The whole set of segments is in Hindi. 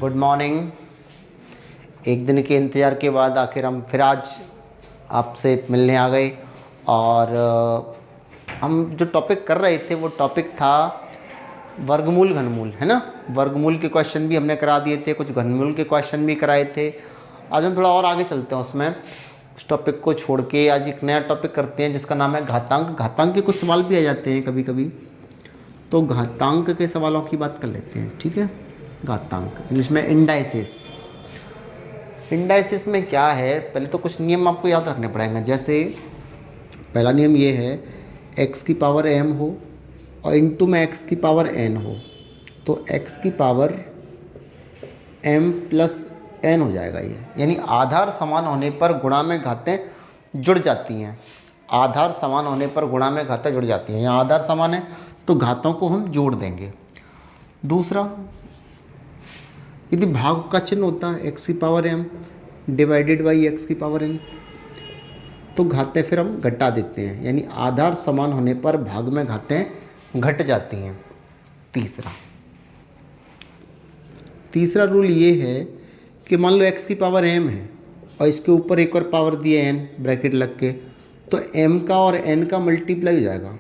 Good morning. एक दिन के इंतज़ार के बाद आखिर हम फिर आज आपसे मिलने आ गए और हम जो टॉपिक कर रहे थे वो टॉपिक था वर्गमूल घनमूल, है ना। वर्गमूल के क्वेश्चन भी हमने करा दिए थे, कुछ घनमूल के क्वेश्चन भी कराए थे। आज हम थोड़ा और आगे चलते हैं उसमें, उस टॉपिक को छोड़ के आज एक नया टॉपिक करते हैं जिसका नाम है घातांक। घातांक के कुछ सवाल भी आ जाते हैं कभी कभी, तो घातांक के सवालों की बात कर लेते हैं, ठीक है। घातांक इंग्लिश में इंडाइसिस। इंडाइसिस में क्या है, पहले तो कुछ नियम आपको याद रखने पड़ेंगे। जैसे पहला नियम ये है, x की पावर m हो और इनटू में x की पावर n हो, तो x की पावर m प्लस n हो जाएगा ये। यानी आधार समान होने पर गुणा में घातें जुड़ जाती हैं। आधार समान होने पर गुणा में घातें जुड़ जाती हैं। यहाँ आधार समान है तो घातों को हम जोड़ देंगे। दूसरा, यदि भाग का चिन्ह होता है x की power m divided by x की पावर n, तो घातें फिर हम घटा देते हैं। यानी आधार समान होने पर भाग में घातें घट जाती हैं। तीसरा रूल ये है कि मान लो x की पावर m है और इसके ऊपर एक और पावर दिए n ब्रैकेट लग के, तो m का और n का मल्टीप्लाई हो जाएगा।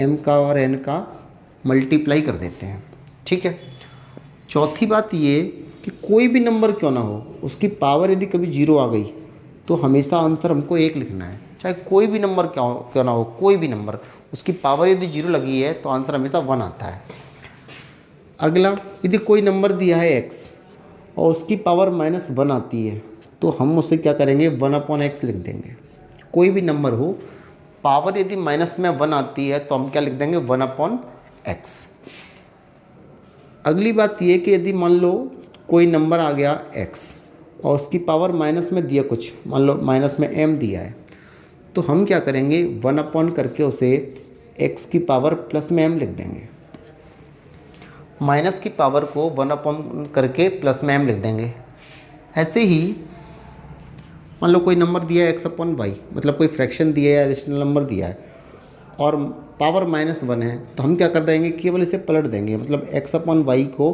m का और n का मल्टीप्लाई कर देते हैं, ठीक है। चौथी बात ये कि कोई भी नंबर क्यों ना हो, उसकी पावर यदि कभी जीरो आ गई तो हमेशा आंसर हमको एक लिखना है। चाहे कोई भी नंबर क्यों ना हो, कोई भी नंबर, उसकी पावर यदि जीरो लगी है तो आंसर हमेशा 1 आता है। अगला, यदि कोई नंबर दिया है x और उसकी पावर -1 आती है तो हम उसे क्या करेंगे, 1/x लिख देंगे। कोई भी नंबर हो, पावर यदि -1 आती है तो हम क्या लिख देंगे, 1/x। अगली बात ये कि यदि मान लो कोई नंबर आ गया x और उसकी पावर माइनस में दिया कुछ, मान लो माइनस में m दिया है, तो हम क्या करेंगे, 1 करके उसे x की पावर प्लस में m लिख देंगे। माइनस की पावर को 1 करके प्लस में m लिख देंगे। ऐसे ही मान लो कोई नंबर दिया है x/y, मतलब कोई फ्रैक्शन दिया है या रेशनल नंबर दिया है और पावर -1 है, तो हम क्या कर देंगे, केवल इसे पलट देंगे। मतलब x/y को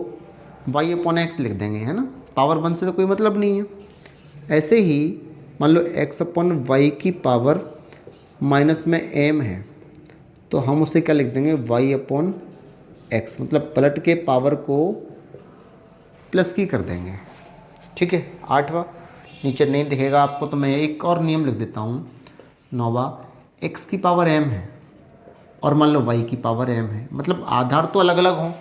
y/x लिख देंगे, है ना। पावर 1 से तो कोई मतलब नहीं है। ऐसे ही मान लो x/y की पावर माइनस में m है, तो हम उसे क्या लिख देंगे, y/x, मतलब पलट के पावर को प्लस की कर देंगे, ठीक है। 8वां, नीचे नहीं दिखेगा आपको तो मैं एक और नियम लिख देता हूँ। 9वां, x की पावर m है और मान लो y की पावर m है, मतलब आधार तो अलग अलग हों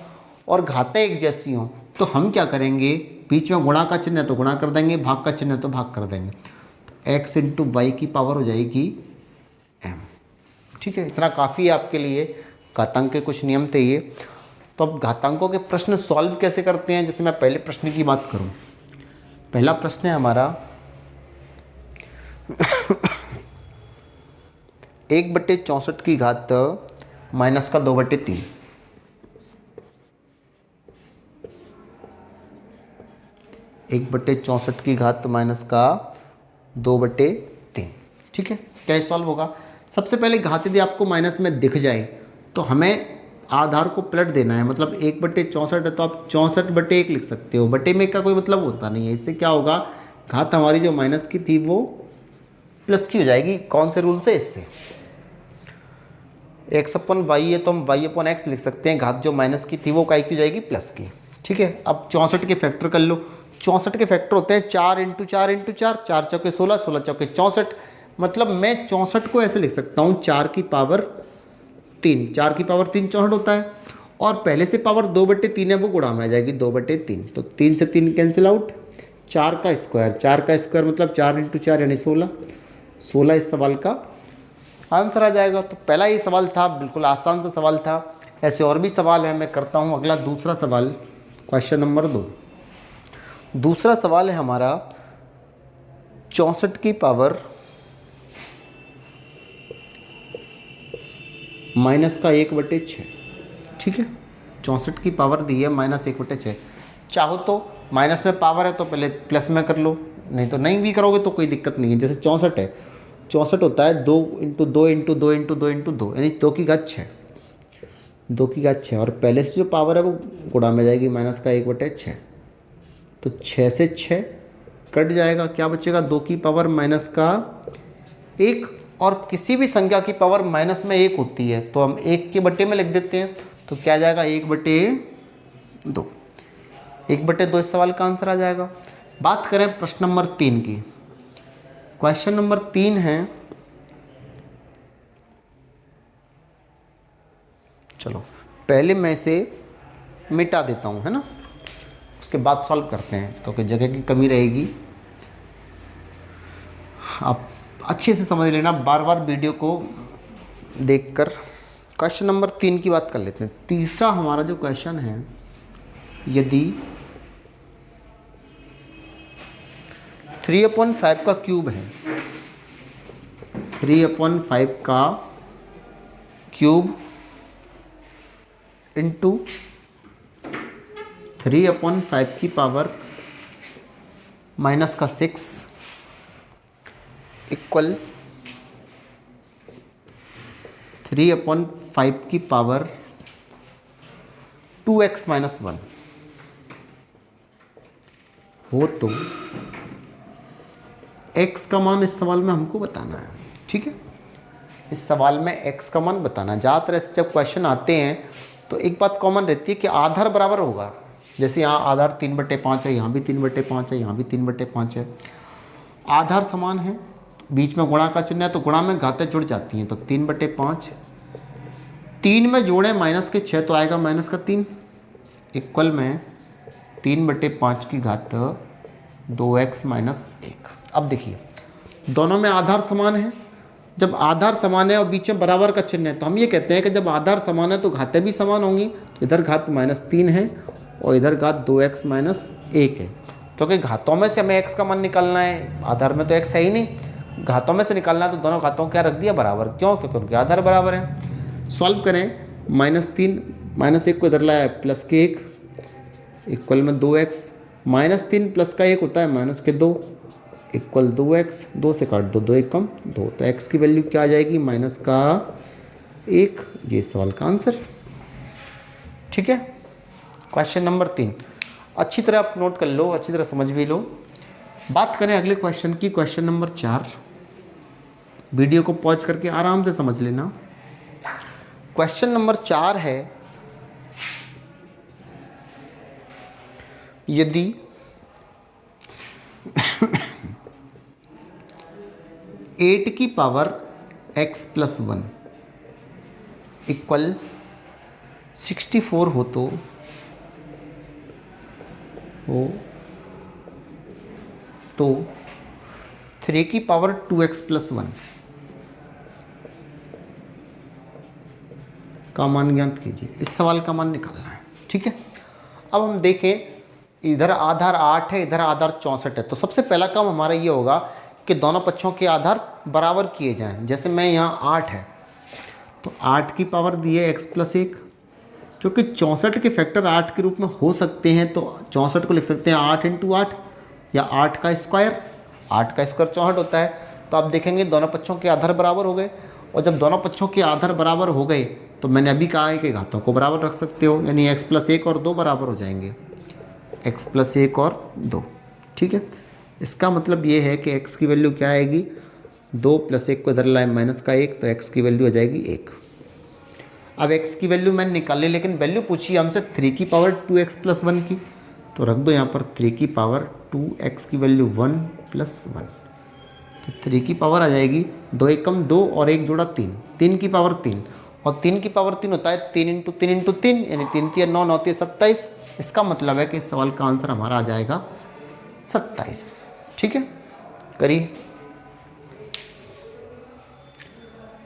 और घातें एक जैसी हों, तो हम क्या करेंगे, बीच में गुणा का चिन्ह है तो गुणा कर देंगे, भाग का चिन्ह है तो भाग कर देंगे। तो x इंटू वाई की पावर हो जाएगी m, ठीक है। इतना काफ़ी है आपके लिए। घातांक के कुछ नियम थे ये। तो अब घातांकों के प्रश्न सॉल्व कैसे करते हैं, जैसे मैं पहले प्रश्न की बात करूं। पहला प्रश्न है हमारा 1/64 की घात माइनस का 2/3। 1/64 की घात माइनस का 2/3, ठीक है। क्या सॉल्व होगा, सबसे पहले घात यदि आपको माइनस में दिख जाए तो हमें आधार को पलट देना है। मतलब 1/64 है तो आप 64/1 लिख सकते हो। बटे में का कोई मतलब होता नहीं है। इससे क्या होगा, घात हमारी जो माइनस की थी वो प्लस की हो जाएगी। कौन से रूल से, इससे x/y है तो हम y/x लिख सकते हैं। घात जो माइनस की थी वो काय की हो जाएगी, प्लस की, ठीक है। अब 64 के फैक्टर कर लो। 64 के फैक्टर होते हैं 4 × 4 × 4, 4 चौके 16, 16 चौके 64। मतलब मैं 64 को ऐसे लिख सकता हूँ 4 की पावर 3। 4 की पावर 3 64 होता है और पहले से पावर 2/3 है, वो गुणा में आ जाएगी 2/3। तो 3 से 3 कैंसिल आउट, 4 का स्क्वायर, 4 का स्क्वायर मतलब 4 × 4 यानी 16। 16 इस सवाल का आंसर आ जाएगा। तो पहला ये सवाल था, बिल्कुल आसान सा सवाल था। ऐसे और भी सवाल है, मैं करता हूँ अगला दूसरा सवाल, क्वेश्चन नंबर 2। दूसरा सवाल है हमारा 64 की पावर माइनस का 1/6, ठीक है। 64 की पावर दी है -1/6। चाहो तो माइनस में पावर है तो पहले प्लस में कर लो, नहीं तो नहीं भी करोगे तो कोई दिक्कत नहीं है। जैसे 64 है, 64 होता है 2 × 2 × 2 × 2 × 2 × 2 यानी 2 की घात 6। 2 की घात 6 और पहले से जो पावर है वो गुणा में जाएगी, माइनस का 1/6। तो 6 से 6 कट जाएगा, क्या बचेगा 2 की पावर माइनस का 1। और किसी भी संख्या की पावर माइनस में 1 होती है तो हम 1 के बटे में लिख देते हैं, तो क्या जाएगा 1/2। 1/2 इस सवाल का आंसर आ जाएगा। बात करें प्रश्न नंबर 3 की। क्वेश्चन नंबर 3 है, चलो पहले मैं इसे मिटा देता हूँ, है ना, उसके बाद सॉल्व करते हैं क्योंकि जगह की कमी रहेगी। आप अच्छे से समझ लेना, बार बार वीडियो को देखकर। क्वेश्चन नंबर 3 की बात कर लेते हैं। तीसरा हमारा जो क्वेश्चन है, यदि 3/5 का क्यूब है, 3/5 का क्यूब इंटू 3/5 की पावर माइनस का 6 इक्वल 3/5 की पावर 2x - 1 हो तो x का मान इस सवाल में हमको बताना है। ठीक है, इस सवाल में x का मान बताना है। ज़्यादातर ऐसे जब क्वेश्चन आते हैं तो एक बात कॉमन रहती है कि आधार बराबर होगा। जैसे यहाँ आधार 3/5 है, यहाँ भी 3/5 है, यहाँ भी 3/5 है। आधार समान है, बीच में गुणा का चिन्ह है तो गुणा में घातें जुड़ जाती हैं, तो 3/5 3 में जोड़ें माइनस के 6 तो आएगा माइनस का 3 इक्वल में 3/5 की घात 2x - 1। अब देखिए दोनों में आधार समान है। जब आधार समान है और बीच में बराबर का चिन्ह है तो हम ये कहते हैं कि जब आधार समान है तो घातें भी समान होंगी। तो इधर घात -3 है और इधर घात 2x - 1 है, क्योंकि घातों में से हमें x का मान निकालना है, आधार में तो x है ही नहीं। घातों में से निकालना है तो दोनों घातों क्या रख दिया बराबर, क्यों, क्योंकि उनके आधार बराबर हैं। सॉल्व करें, -3 -1 को इधर लाया प्लस के 1 इक्वल में 2x, -3 प्लस का 1 होता है -2 इक्वल 2x, 2 से काट दो, 2 1 कम 2, तो x की वैल्यू क्या आ जाएगी -1। ये सवाल का आंसर। ठीक है, क्वेश्चन नंबर 3 अच्छी तरह आप नोट कर लो, अच्छी तरह समझ भी लो। बात करें अगले क्वेश्चन की, क्वेश्चन नंबर 4। वीडियो को पॉज करके आराम से समझ लेना। क्वेश्चन नंबर 4 है, यदि 8 की पावर x + 1 इक्वल 64 हो तो 3 की पावर 2x + 1 का मान ज्ञात कीजिए। इस सवाल का मान निकालना है। ठीक है, अब हम देखें, इधर आधार 8 है, इधर आधार 64 है, तो सबसे पहला काम हमारा ये होगा कि दोनों पक्षों के आधार बराबर किए जाएं। जैसे मैं यहाँ 8 है तो 8 की पावर दी है x + 1, क्योंकि 64 के फैक्टर 8 के रूप में हो सकते हैं तो 64 को लिख सकते हैं 8 × 8 या 8 का स्क्वायर। 8 का स्क्वायर 64 होता है। तो आप देखेंगे दोनों पक्षों के आधार बराबर हो गए, और जब दोनों पक्षों के आधार बराबर हो गए तो मैंने अभी कहा है कि घातों को बराबर रख सकते हो, यानी x + 1 और 2 बराबर हो जाएंगे, x + 1 और 2। ठीक है, इसका मतलब ये है कि x की वैल्यू क्या आएगी, 2 + 1 को इधर लाए -1, तो x की वैल्यू आ जाएगी 1। अब x की वैल्यू मैंने निकाल ली, लेकिन वैल्यू पूछी हमसे 3 की पावर 2x + 1 की, तो रख दो यहाँ पर 3 की पावर 2x की वैल्यू 1 + 1, तो 3 की पावर आ जाएगी 2 1 कम 2 और 1 जोड़ा 3, 3 की पावर 3, और 3 की पावर 3 होता है 3 × 3 × 3, यानी 3 × 9 9 × 27। इसका मतलब है कि इस सवाल का आंसर हमारा आ जाएगा 27। ठीक है, करिए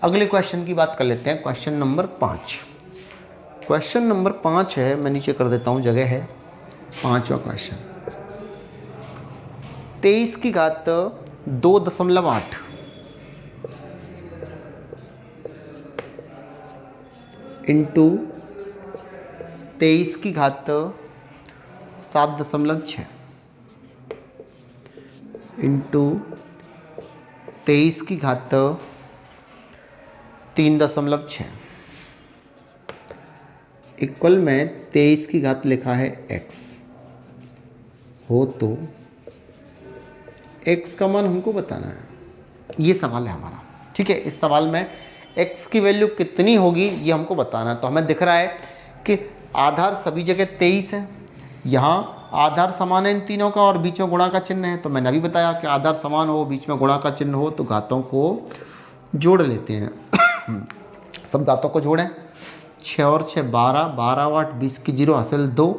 अगले क्वेश्चन की बात कर लेते हैं। Question number 5। क्वेश्चन नंबर 5 है, मैं नीचे कर देता हूँ, जगह है, 5वां क्वेश्चन। 23 की घात 2.8 इंटू 23 की घात 7.6 इंटू 23 की घात 3.6 इक्वल में 23 की घात लिखा है x हो तो x का मान हमको बताना है। ये सवाल है हमारा, ठीक है। इस सवाल में x की वैल्यू कितनी होगी ये हमको बताना है। तो हमें दिख रहा है कि आधार सभी जगह 23 है, यहाँ आधार समान है इन तीनों का और बीच में गुणा का चिन्ह है। तो मैंने अभी बताया कि आधार समान हो, बीच में गुणा का चिन्ह हो तो घातों को जोड़ लेते हैं। सब घातों को जोड़ें, 6 और 6 12, 12 और 8 20 की 0 हासिल 2,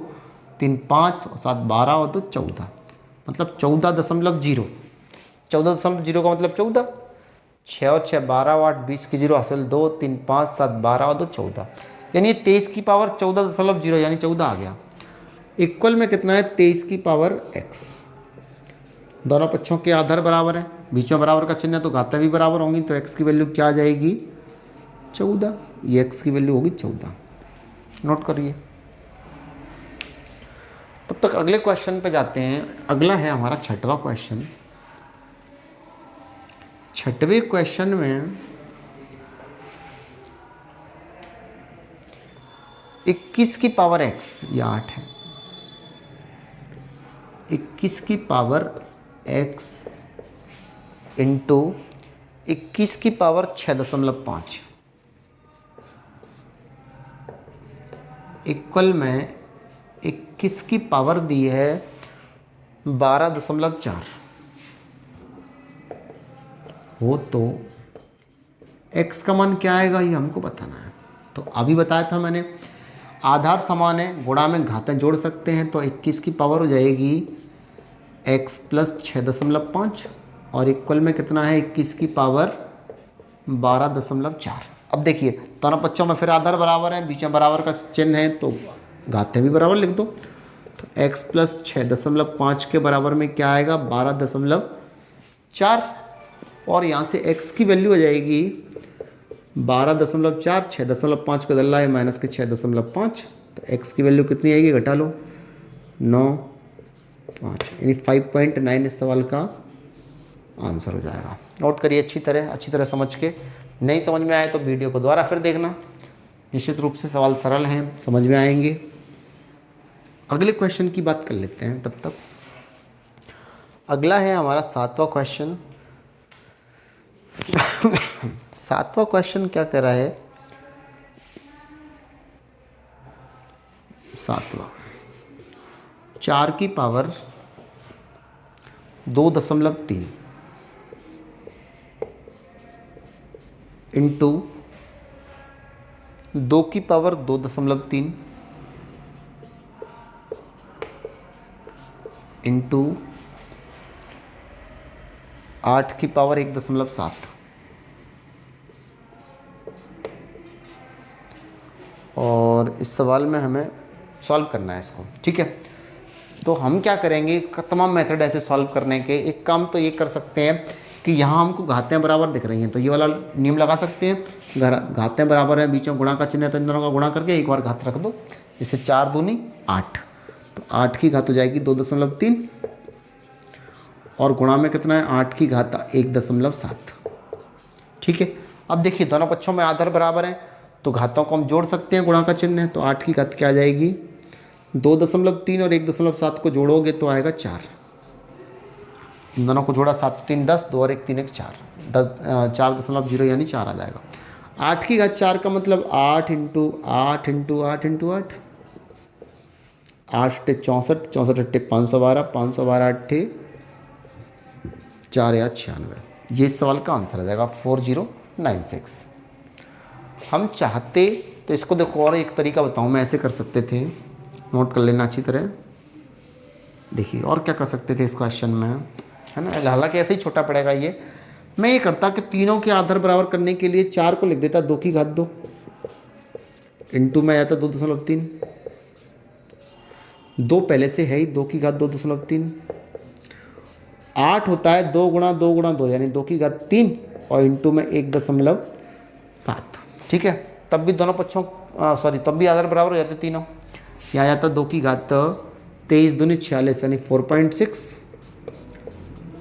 3 5 और 7 12 और 2 14, मतलब 14.0। 14.0 का मतलब 14। 6 और 6 12 और 8 20 की 0 हासिल 2, 3 5 7 12 और 2 14, यानी 23 की पावर 14.0 यानी 14 आ गया। इक्वल में कितना है 23 की पावर x। दोनों पक्षों के आधार बराबर हैं, बीच में बराबर का चिन्ह है तो घातें भी बराबर होंगी। तो x की वैल्यू क्या आ जाएगी 14, ये x की वैल्यू होगी 14। नोट करिए। तब तक अगले क्वेश्चन पे जाते हैं। अगला है हमारा छठवां क्वेश्चन। छठवें क्वेश्चन में 21 की पावर x, ये 8 है, 21 की पावर x इंटू 21 की पावर 6.5 इक्वल में 21 की पावर दी है 12.4 हो तो x का मान क्या आएगा ये हमको बताना है। तो अभी बताया था मैंने, आधार समान है, गुणा में घातें जोड़ सकते हैं। तो 21 की पावर हो जाएगी x प्लस 6.5 और इक्वल में कितना है 21 की पावर 12.4। अब देखिए दोनों पक्षों में फिर आधार बराबर है, बीच में बराबर का चिन्ह है तो घातें भी बराबर लिख दो। तो x प्लस 6.5 के बराबर में क्या आएगा 12.4 और यहाँ से x की वैल्यू हो जाएगी 12.4, 6.5 को दल्ला है माइनस के 6.5, तो x की वैल्यू कितनी आएगी घटा लो 9.5, यानी 5.9 इस सवाल का आंसर हो जाएगा। नोट करिए अच्छी तरह समझ के। नहीं समझ में आए तो वीडियो को दोबारा फिर देखना, निश्चित रूप से सवाल सरल हैं, समझ में आएंगे। अगले क्वेश्चन की बात कर लेते हैं। तब तक अगला है हमारा 7वां क्वेश्चन। 7वां क्वेश्चन क्या कह रहा है, 7वां 4 की पावर 2.3 इंटू 2 की पावर 2.3 इंटू 8 की पावर 1.7 और इस सवाल में हमें सॉल्व करना है इसको, ठीक है। तो हम क्या करेंगे, तमाम मेथड ऐसे सॉल्व करने के। एक काम तो ये कर सकते हैं कि यहाँ हमको घातें बराबर दिख रही हैं तो ये वाला नियम लगा सकते हैं, घातें बराबर हैं, बीच में गुणा का चिन्ह है तो इन दोनों का गुणा करके एक बार घात रख दो, जैसे 4 दूनी 8, तो 8 की घात हो जाएगी 2.3 और गुणा में कितना है 8 की घात 1.7, ठीक है। अब देखिए दोनों पक्षों में आधार बराबर हैं तो घातों को हम जोड़ सकते हैं, गुणा का चिन्ह है तो 8 की घात क्या आ जाएगी 2.3 और 1.7 को जोड़ोगे तो आएगा 4। इन दोनों को जोड़ा 7 3 10, 2 और 1 3 1 4, 4.0 यानी 4 आ जाएगा। 8 की घात 4 का मतलब 8 इंटू 8 इंटू 8 इंटू 8, 8 64, 64 अट्ठे 512, 512 अट्ठे 4 या 96, ये इस सवाल का आंसर आ जाएगा 4096। हम चाहते तो इसको देखो और एक तरीका बताऊं मैं, ऐसे कर सकते थे, नोट कर लेना अच्छी तरह। देखिए और क्या कर सकते थे इस क्वेश्चन में, है ना, हालांकि ऐसे ही छोटा पड़ेगा ये। मैं ये करता कि तीनों के आधार बराबर करने के लिए 4 को लिख देता 2 की घात 2 इंटू में आया था 2.3, 2 पहले से है ही, 2 की घात 2.3, 8 होता है 2 गुणा 2 गुणा 2 यानी 2 की घात 3 और इंटू में 1.7, ठीक है। तब भी दोनों पक्षों तब भी आधार बराबर हो जाते तीनों। यहाँ आ जाता 2 की घात 23 दूनी 46 यानी 4.6,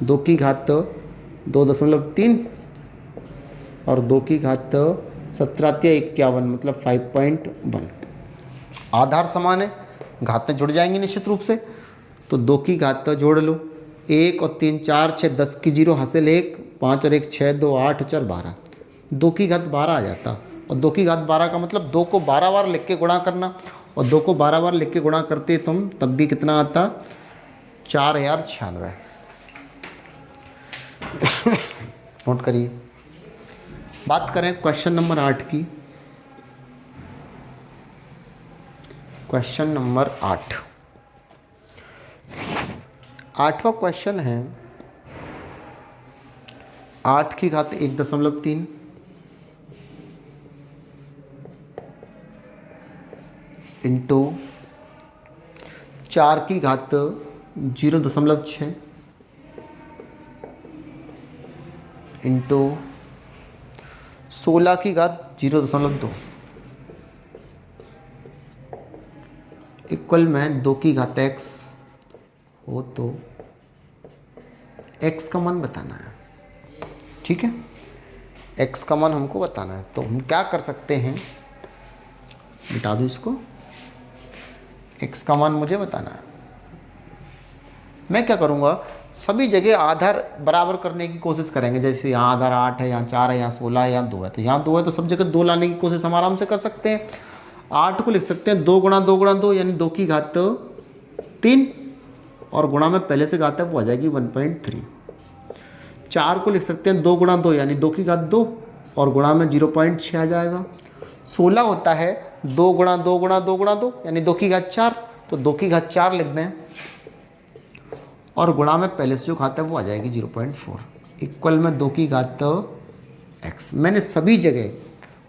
2 की घात 2.3 और 2 की घात 17 51 मतलब 5.1, आधार समान है, घातें जुड़ जाएंगी निश्चित रूप से। तो 2 की घात तो जोड़ लो, 1 और 3 4 6, 10 की 0 हासिल 1, 5 और 1 6, 2 8 4 12, 2 की घात 12 आ जाता। और 2 की घात 12 का मतलब 2 को 12 बार लिख के गुणा करना, और 2 को 12 बार लिख के गुणा करते तुम तब भी कितना आता, 4096। नोट करिए। बात करें क्वेश्चन नंबर 8 की। क्वेश्चन नंबर 8, 8वां क्वेश्चन है 8 की घात 1.3 इंटू 4 की घात 0.6 इंटू 16 की घात 0.2 इक्वल में 2 की घात x हो तो x का मान बताना है। ठीक है, x का मान हमको बताना है। तो हम क्या कर सकते हैं, मिटा दो इसको, x का मान मुझे बताना है। मैं क्या करूँगा, सभी जगह आधार बराबर करने की कोशिश करेंगे। जैसे यहाँ आधार 8 है, यहाँ 4 है, यहाँ 16 है, यहाँ 2 है, तो यहाँ 2 है तो सब जगह 2 लाने की कोशिश हम आराम से कर सकते हैं। 8 को लिख सकते हैं 2 गुणा 2 गुणा 2 यानी 2 की घात 3, और गुणा में पहले से घात है वो आ जाएगी 1.3। 4 को लिख सकते हैं 2 गुणा 2 यानी 2 की घात 2, और गुणा में 0.6 आ जाएगा। 16 होता है 2 गुणा 2 गुणा 2 गुणा 2 यानी 2 की घात 4, तो 2 की घात 4 लिख दें, और गुणा में पहले से जो घात है वो आ जाएगी 0.4 इक्वल में 2 की घात x। मैंने सभी जगह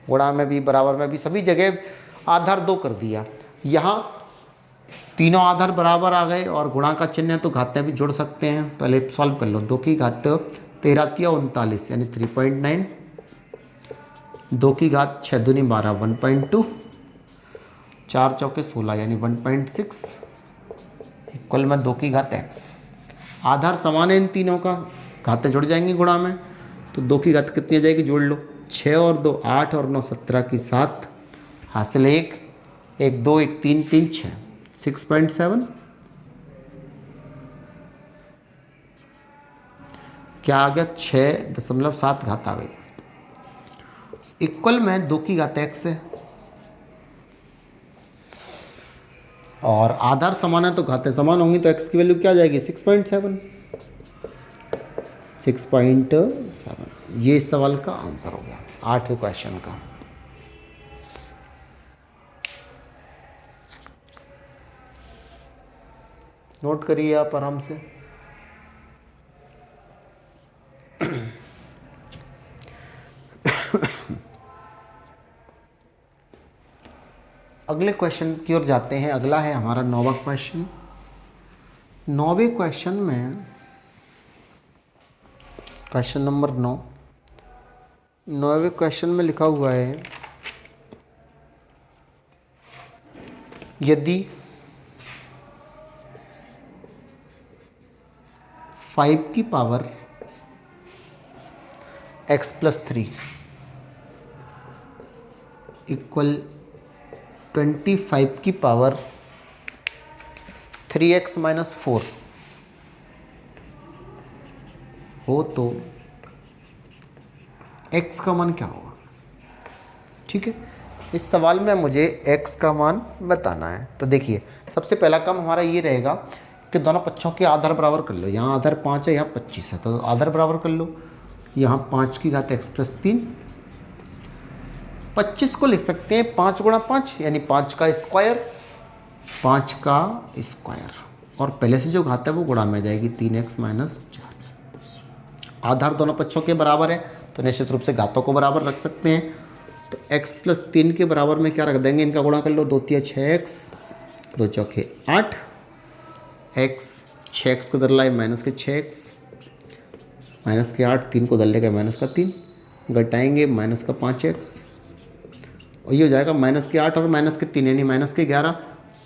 गुणा में भी बराबर में भी सभी जगह आधार 2 कर दिया। यहाँ तीनों आधार बराबर आ गए और गुणा का चिन्ह है तो घातें भी जोड़ सकते हैं। पहले सॉल्व कर लो। 2 की घात 13 तिया 39 यानी 3.9, 2 की घात 6 दूनी 12 1.2, 4 चौके 16 यानी 1.6 इक्वल में 2 की घात x। आधार समान है इन तीनों का, घातें जुड़ जाएंगी गुणा में, तो 2 की घात कितनी आ जाएगी, जोड़ लो, 6 और 2 8 और 9 17 की 7 हासिल 1 1 2 1 3 3 6 6.7 क्या आ गया, 6.7 घात आ गई इक्वल में 2 की घात x है। और आधार समान है तो घातें समान होंगी, तो x की वैल्यू क्या आ जाएगी 6.7। ये इस सवाल का आंसर हो गया 8वें क्वेश्चन का। नोट करिए आप आराम से। अगले क्वेश्चन की ओर जाते हैं। अगला है हमारा 9वां क्वेश्चन। 9वें क्वेश्चन में क्वेश्चन नंबर 9, 9वें क्वेश्चन में लिखा हुआ है यदि 5 की पावर x + 3 इक्वल 25 की पावर 3x - 4 हो तो x का मान क्या होगा। ठीक है, इस सवाल में मुझे x का मान बताना है। तो देखिए, सबसे पहला काम हमारा ये रहेगा कि दोनों पक्षों के आधार बराबर कर लो। यहाँ आधार 5 है, यहाँ 25 है, तो आधार बराबर कर लो। यहाँ 5 की घात x + 3, 25 को लिख सकते हैं 5 गुणा 5 यानी 5 का स्क्वायर, 5 का स्क्वायर, और पहले से जो घात है वो गुणा में जाएगी 3x - 4। आधार दोनों पक्षों के बराबर है तो निश्चित रूप से घातों को बराबर रख सकते हैं। तो x + 3 के बराबर में क्या रख देंगे, इनका गुणा कर लो, 2 तिया 6x, 2 चौके 8, x 6x को दर लाए -6x, -8, 3 को दर लेगा -3, घटाएंगे -5x, और ये हो जाएगा -8 और -3 यानी -11।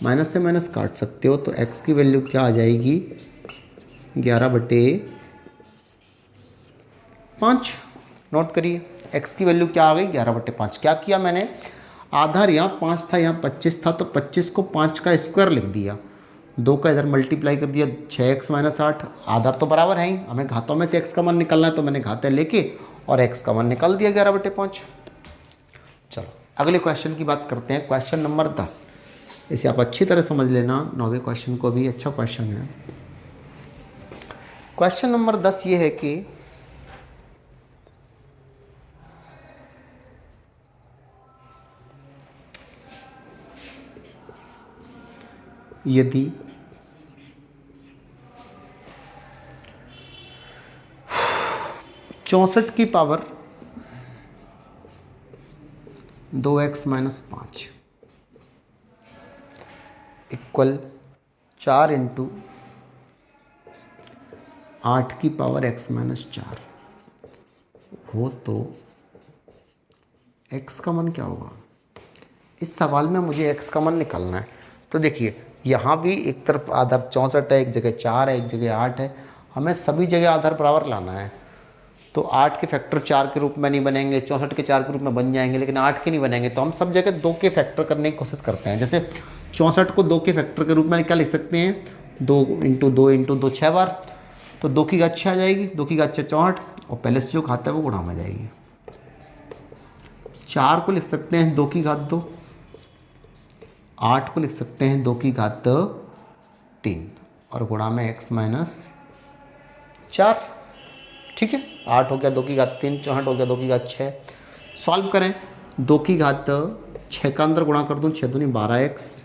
माइनस से माइनस काट सकते हो तो x की वैल्यू क्या आ जाएगी, 11/5। नोट करिए, x की वैल्यू क्या आ गई, 11/5। क्या किया मैंने, आधार यहाँ 5 था, यहाँ 25 था, तो 25 को 5 का स्क्वायर लिख दिया, 2 का इधर मल्टीप्लाई कर दिया, 6x - 8। आधार तो बराबर है ही, हमें घातों में से x का मान निकालना है, तो मैंने घाते लेके और x का मान निकाल दिया 11/5। चलो अगले क्वेश्चन की बात करते हैं, क्वेश्चन नंबर 10। इसे आप अच्छी तरह समझ लेना, 9वें क्वेश्चन को भी अच्छा क्वेश्चन है। क्वेश्चन नंबर 10 ये है कि यदि 64 की पावर 2x - 5 इक्वल 4 × 8 की पावर x - 4 हो तो x का मान क्या होगा। इस सवाल में मुझे x का मान निकालना है। तो देखिए यहाँ भी एक तरफ आधार 64 है, एक जगह 4 है, एक जगह 8 है, हमें सभी जगह आधार बराबर लाना है। तो 8 के फैक्टर 4 के रूप में नहीं बनेंगे, 64 के 4 के रूप में बन जाएंगे, लेकिन 8 के नहीं बनेंगे। तो हम सब जगह 2 के फैक्टर करने की कोशिश करते हैं। जैसे 64 को 2 के फैक्टर के रूप में क्या लिख सकते हैं, 2 × 2 × 2 6 बार, तो 2 की घात 6 आ जाएगी, 2 की घात 6 64, और पहले से जो घात है वो गुणा में जाएगी। 4 को लिख सकते हैं 2 की घात 2, 8 को लिख सकते हैं 2 की घात 3, और गुणा में x - 4। ठीक है, 8 हो गया 2 की घात 3, 64 हो गया 2 की घात 6। सॉल्व करें, 2 की घात 6 का अंदर गुणा कर दूँ, 6 दूनी 12x,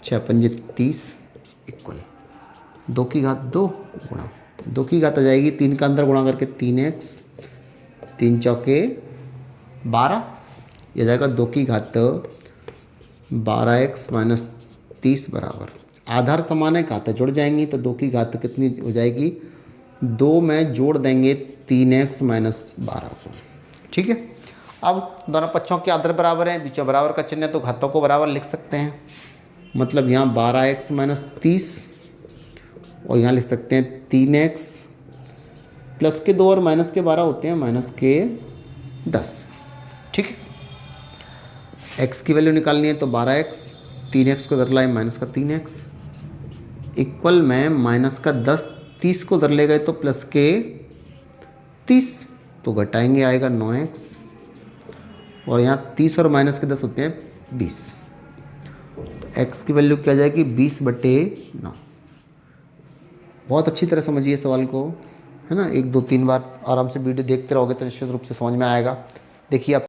6 पंजे 30 इक्वल 2 की घात 2 गुणा 2 की घात आ जाएगी 3 का अंदर गुणा करके 3x, 3 चौके 12, यह जाएगा 2 की घात 12x - 30 बराबर, आधार समान है, घातें जुड़ जाएंगी, तो 2 की घात कितनी हो जाएगी, 2 में जोड़ देंगे 3x - 12 को। ठीक है, अब दोनों पक्षों के आधार बराबर हैं, बीच में बराबर का चिन्ह है, तो घातों को बराबर लिख सकते हैं। मतलब यहाँ 12x - 30 और यहाँ लिख सकते हैं 3x, प्लस के 2 और माइनस के 12 होते हैं माइनस के 10। ठीक है, x की वैल्यू निकालनी है, तो 12x, 3x को इधर लाए माइनस का 3x इक्वल में माइनस का 10, 30 को इधर ले गए तो प्लस के 30, तो घटाएंगे आएगा 9x, और यहाँ 30 और माइनस के 10 होते हैं 20, तो x की वैल्यू क्या आ जाएगी 20/9। बहुत अच्छी तरह समझिए सवाल को, है ना। 1 2 3 बार आराम से वीडियो देखते रहोगे तो निश्चित रूप से समझ में आएगा। देखिए आप